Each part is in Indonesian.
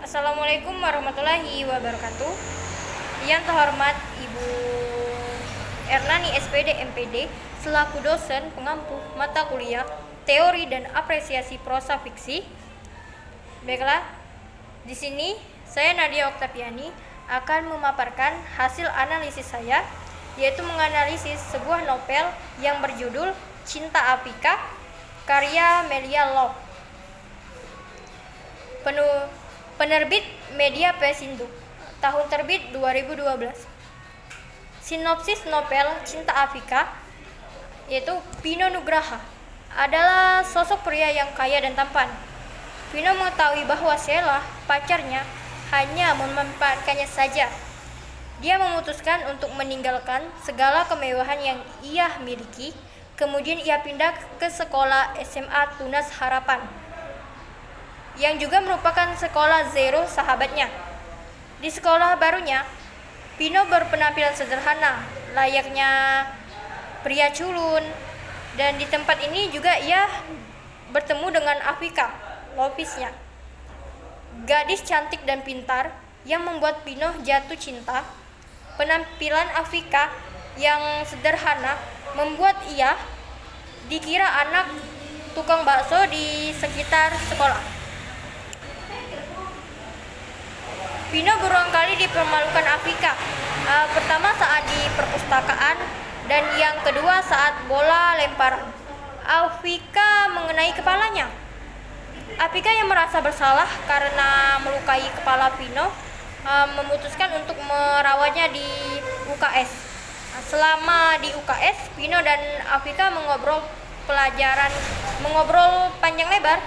Assalamualaikum warahmatullahi wabarakatuh. Yang terhormat Ibu Erlani SPD MPD selaku dosen pengampu mata kuliah Teori dan Apresiasi Prosa Fiksi. Baiklah, di sini saya Nadia Oktaviani akan memaparkan hasil analisis saya, yaitu menganalisis sebuah novel yang berjudul Cinta Afrika karya Melia Love. Penerbit Media Pesindo, tahun terbit 2012. Sinopsis novel Cinta Afrika yaitu Pino Nugraha adalah sosok pria yang kaya dan tampan. Pino mengetahui bahwa Sheila, pacarnya, hanya memanfaatkannya saja. Dia memutuskan untuk meninggalkan segala kemewahan yang ia miliki. Kemudian ia pindah ke sekolah SMA Tunas Harapan, yang juga merupakan sekolah Zero sahabatnya. Di sekolah barunya, Pino berpenampilan sederhana, layaknya pria culun, dan di tempat ini juga ia bertemu dengan Afrika, lopisnya, gadis cantik dan pintar yang membuat Pino jatuh cinta. Penampilan Afrika yang sederhana membuat ia dikira anak tukang bakso di sekitar sekolah. Pino berulang kali dipermalukan Afrika. Pertama saat di perpustakaan, dan yang kedua saat bola lemparan Afrika mengenai kepalanya. Afrika yang merasa bersalah karena melukai kepala Pino memutuskan untuk merawatnya di UKS. Selama di UKS, Pino dan Afrika mengobrol panjang lebar.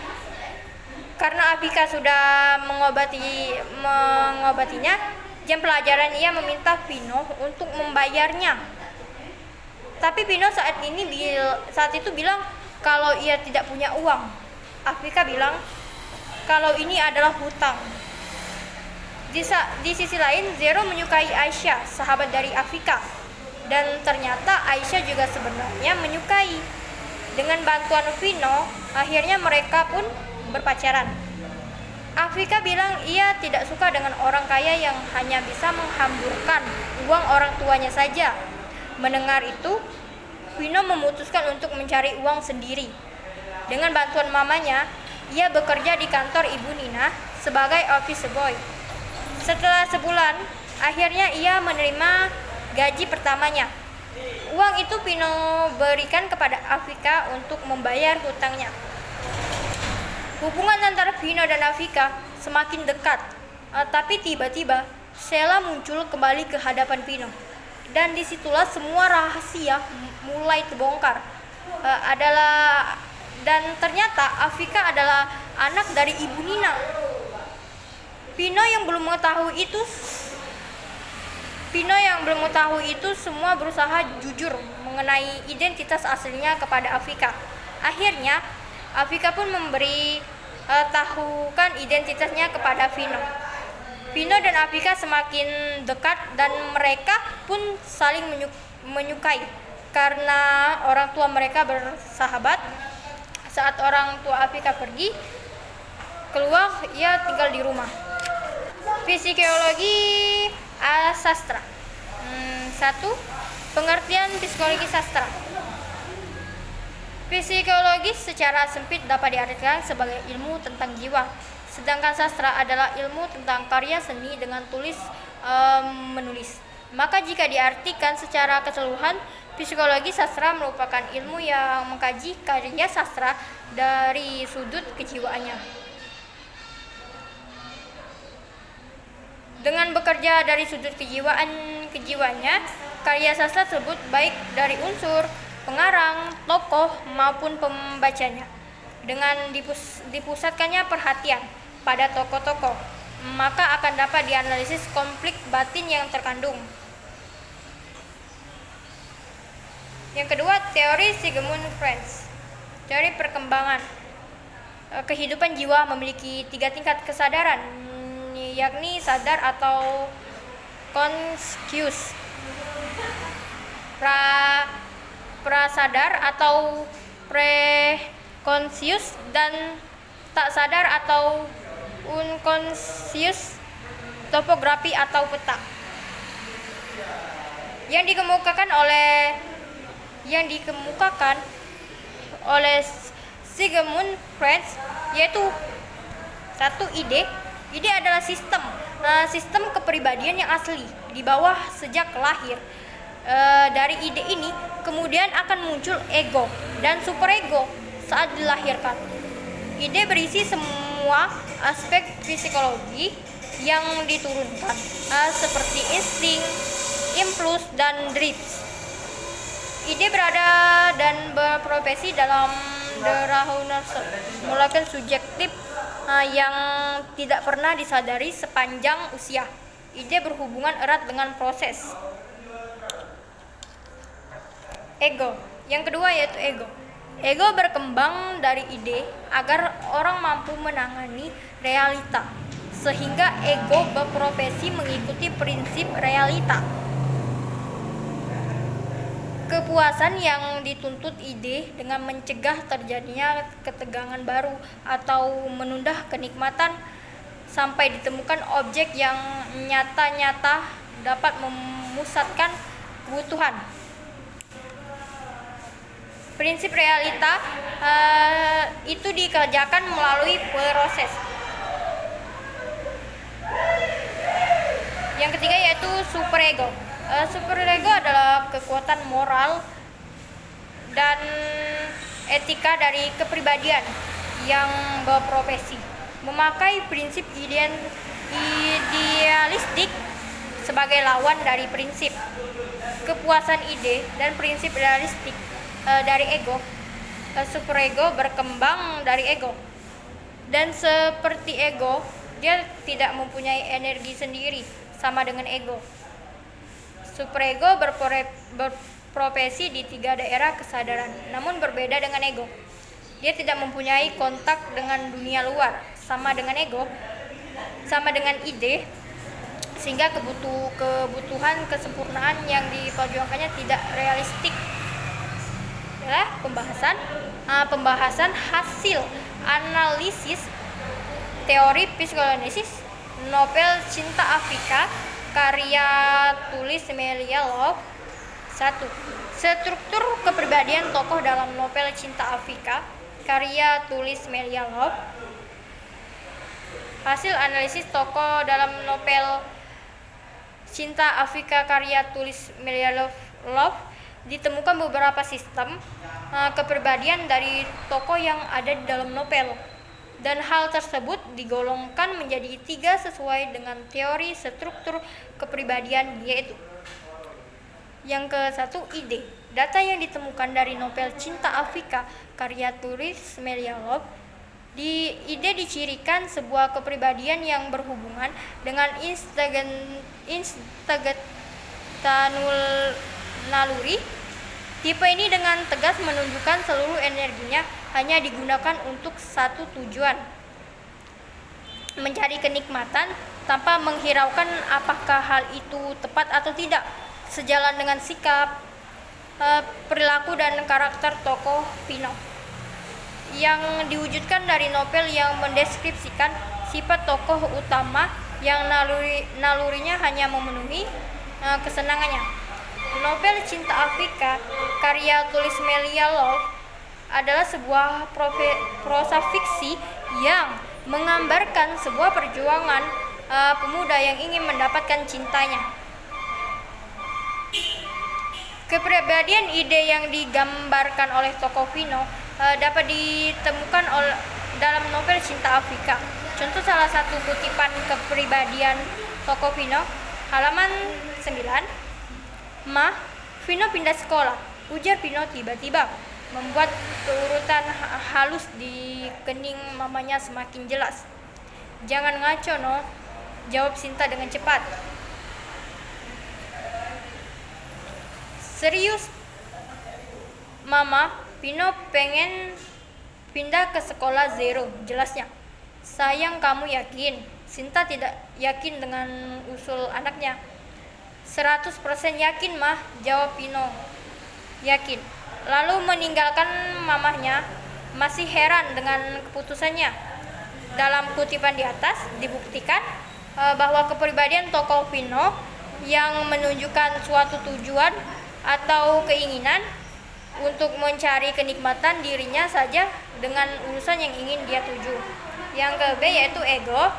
Karena Afrika sudah mengobatinya, jam pelajaran ia meminta Pino untuk membayarnya. Tapi Pino saat itu bilang kalau ia tidak punya uang. Afrika bilang kalau ini adalah hutang. Di sisi lain, Zero menyukai Aisyah, sahabat dari Afrika, dan ternyata Aisyah juga sebenarnya menyukai. Dengan bantuan Pino, akhirnya mereka pun berpacaran. Afrika bilang ia tidak suka dengan orang kaya yang hanya bisa menghamburkan uang orang tuanya saja. Mendengar itu, Pino memutuskan untuk mencari uang sendiri. Dengan bantuan mamanya, ia bekerja di kantor Ibu Nina sebagai office boy. Setelah sebulan, akhirnya ia menerima gaji pertamanya. Uang itu Pino berikan kepada Afrika untuk membayar hutangnya. Hubungan antara Pino dan Afrika semakin dekat, tapi tiba-tiba Sheila muncul kembali ke hadapan Pino, dan disitulah semua rahasia mulai terbongkar. Dan ternyata Afrika adalah anak dari Ibu Nina. Pino yang belum mengetahui itu semua berusaha jujur mengenai identitas aslinya kepada Afrika. Akhirnya Afrika pun memberi tahukan identitasnya kepada Pino. Pino dan Afrika semakin dekat dan mereka pun saling menyukai karena orang tua mereka bersahabat. Saat orang tua Afrika pergi keluar, ia tinggal di rumah. Psikologi sastra. 1. Pengertian psikologi sastra. Psikologi secara sempit dapat diartikan sebagai ilmu tentang jiwa, sedangkan sastra adalah ilmu tentang karya seni dengan menulis. Maka jika diartikan secara keseluruhan, psikologi sastra merupakan ilmu yang mengkaji karya sastra dari sudut kejiwaannya. Dengan bekerja dari sudut kejiwaannya, karya sastra tersebut baik dari unsur pengarang, tokoh, maupun pembacanya. Dengan dipusatkannya perhatian pada tokoh-tokoh, maka akan dapat dianalisis konflik batin yang terkandung. Yang kedua, teori Sigmund Freud. Teori perkembangan kehidupan jiwa memiliki 3 tingkat kesadaran, yakni sadar atau conscious, prasadar atau pre-conscious, dan tak sadar atau unconscious topografi atau peta yang dikemukakan oleh Sigmund Freud, yaitu satu ide adalah sistem kepribadian yang asli di bawah sejak lahir. Dari ide ini kemudian akan muncul ego dan superego saat dilahirkan. Ide berisi semua aspek psikologi yang diturunkan, seperti insting, impuls, dan drives. Ide berada dan berprofesi dalam melakukan subjektif yang tidak pernah disadari sepanjang usia. Ide berhubungan erat dengan proses ego. Yang kedua yaitu ego. Ego berkembang dari ide agar orang mampu menangani realita, sehingga ego berprofesi mengikuti prinsip realita. Kepuasan yang dituntut ide dengan mencegah terjadinya ketegangan baru atau menunda kenikmatan sampai ditemukan objek yang nyata-nyata dapat memusatkan kebutuhan. Prinsip realita itu dikerjakan melalui proses. Yang ketiga yaitu superego. Superego adalah kekuatan moral dan etika dari kepribadian yang berprofesi, memakai prinsip idealistik sebagai lawan dari prinsip kepuasan ide dan prinsip realistik dari ego. Superego berkembang dari ego, dan seperti ego, dia tidak mempunyai energi sendiri sama dengan ego. Superego berprofesi di 3 daerah kesadaran, namun berbeda dengan ego. Dia tidak mempunyai kontak dengan dunia luar, sama dengan ide, sehingga kebutuhan kesempurnaan yang diperjuangkannya tidak realistik. Adalah pembahasan hasil analisis teori psikoanalisis novel Cinta Afrika karya tulis Melia Love. 1. Struktur kepribadian tokoh dalam novel Cinta Afrika karya tulis Melia Love. Hasil analisis tokoh dalam novel Cinta Afrika karya tulis Melia Love, ditemukan beberapa sistem kepribadian dari tokoh yang ada di dalam novel, dan hal tersebut digolongkan menjadi 3 sesuai dengan teori struktur kepribadian, yaitu yang ke-1 ide. Data yang ditemukan dari novel Cinta Afrika karya tulis Melia Love. Ide dicirikan sebuah kepribadian yang berhubungan dengan naluri. Tipe ini dengan tegas menunjukkan seluruh energinya hanya digunakan untuk satu tujuan, mencari kenikmatan, tanpa menghiraukan apakah hal itu tepat atau tidak, sejalan dengan sikap, perilaku, dan karakter tokoh Pino yang diwujudkan dari novel yang mendeskripsikan sifat tokoh utama yang nalurinya hanya memenuhi kesenangannya. Novel Cinta Afrika karya tulis Melia Love adalah sebuah prosa fiksi yang menggambarkan sebuah perjuangan pemuda yang ingin mendapatkan cintanya. Kepribadian ide yang digambarkan oleh tokoh Pino dapat ditemukan dalam novel Cinta Afrika. Contoh salah satu kutipan kepribadian tokoh Pino, halaman 9. "Ma, Vino pindah sekolah," ujar Pino tiba-tiba, membuat keurutan halus di kening mamanya semakin jelas. "Jangan ngaco, no," jawab Sinta dengan cepat. "Serius, Mama, Pino pengen pindah ke sekolah Zero," jelasnya. "Sayang, kamu yakin?" Sinta tidak yakin dengan usul anaknya. 100% yakin, Mah, jawab Pino. "Yakin." Lalu meninggalkan mamahnya, masih heran dengan keputusannya. Dalam kutipan di atas dibuktikan bahwa kepribadian tokoh Pino yang menunjukkan suatu tujuan atau keinginan untuk mencari kenikmatan dirinya saja dengan urusan yang ingin dia tuju. Yang ke B yaitu ego.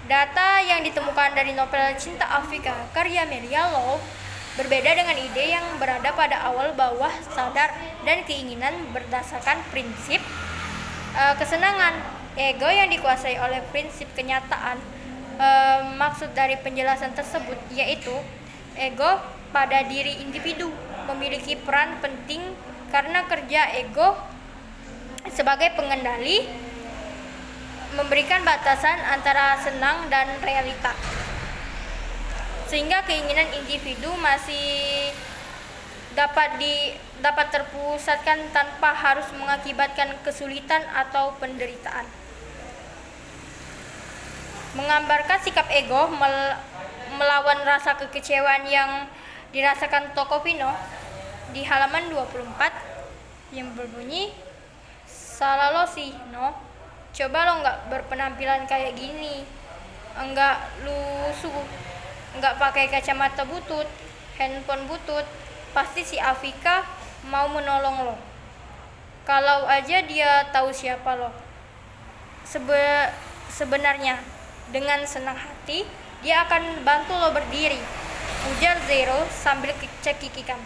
Data yang ditemukan dari novel Cinta Afrika karya Melia Law berbeda dengan ide yang berada pada awal bawah sadar dan keinginan berdasarkan prinsip kesenangan. Ego yang dikuasai oleh prinsip kenyataan. Maksud dari penjelasan tersebut yaitu ego pada diri individu memiliki peran penting karena kerja ego sebagai pengendali memberikan batasan antara senang dan realita, sehingga keinginan individu masih dapat terpusatkan tanpa harus mengakibatkan kesulitan atau penderitaan. Menggambarkan sikap ego melawan rasa kekecewaan yang dirasakan tokoh Pino di halaman 24 yang berbunyi, salah lo sih, no? Coba lo nggak berpenampilan kayak gini, enggak lusuh, nggak pakai kacamata butut, handphone butut, pasti si Afrika mau menolong lo. Kalau aja dia tahu siapa lo. Sebenarnya dengan senang hati dia akan bantu lo berdiri, ujar Zero sambil cekikikan.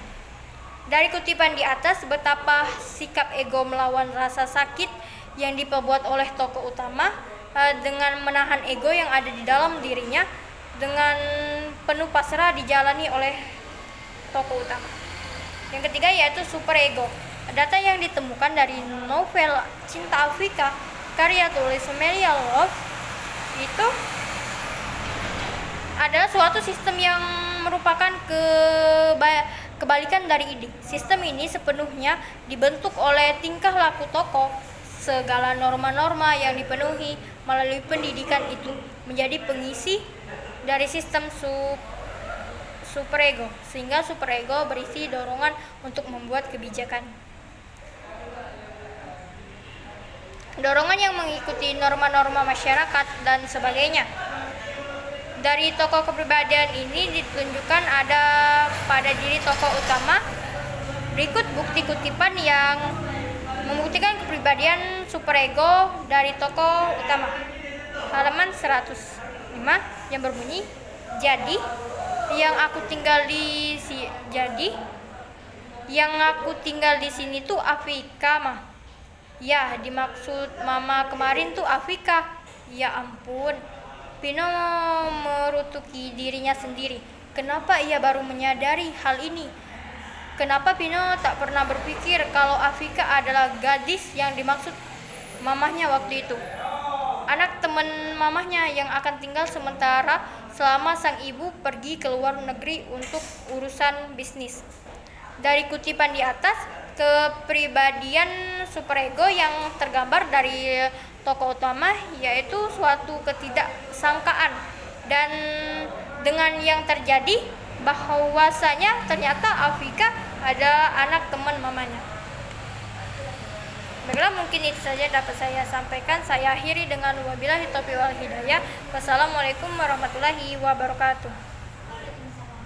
Dari kutipan di atas betapa sikap ego melawan rasa sakit yang diperbuat oleh tokoh utama dengan menahan ego yang ada di dalam dirinya dengan penuh pasrah dijalani oleh tokoh utama. Yang ketiga yaitu superego. Data yang ditemukan dari novel Cinta Afrika karya tulis Melia Law itu adalah suatu sistem yang merupakan kebalikan dari ide. Sistem ini sepenuhnya dibentuk oleh tingkah laku tokoh. Segala norma-norma yang dipenuhi melalui pendidikan itu menjadi pengisi dari sistem superego, sehingga superego berisi dorongan untuk membuat kebijakan. Dorongan yang mengikuti norma-norma masyarakat dan sebagainya. Dari tokoh kepribadian ini ditunjukkan ada pada diri tokoh utama. Berikut bukti kutipan yang membuktikan kepribadian superego dari tokoh utama. Halaman 105 yang berbunyi, jadi yang aku tinggal di sini tuh Afrika mah. Ya, dimaksud mama kemarin tuh Afrika. Ya ampun. Pino merutuki dirinya sendiri. Kenapa ia baru menyadari hal ini? Kenapa Pino tak pernah berpikir kalau Afrika adalah gadis yang dimaksud mamahnya waktu itu? Anak teman mamahnya yang akan tinggal sementara selama sang ibu pergi ke luar negeri untuk urusan bisnis. Dari kutipan di atas, kepribadian superego yang tergambar dari tokoh utama yaitu suatu ketidaksangkaan dan dengan yang terjadi bahwasanya ternyata Afrika adalah anak teman mamanya. Baiklah, mungkin itu saja dapat saya sampaikan. Saya akhiri dengan wabillahi taufiq wal hidayah. Wassalamualaikum warahmatullahi wabarakatuh.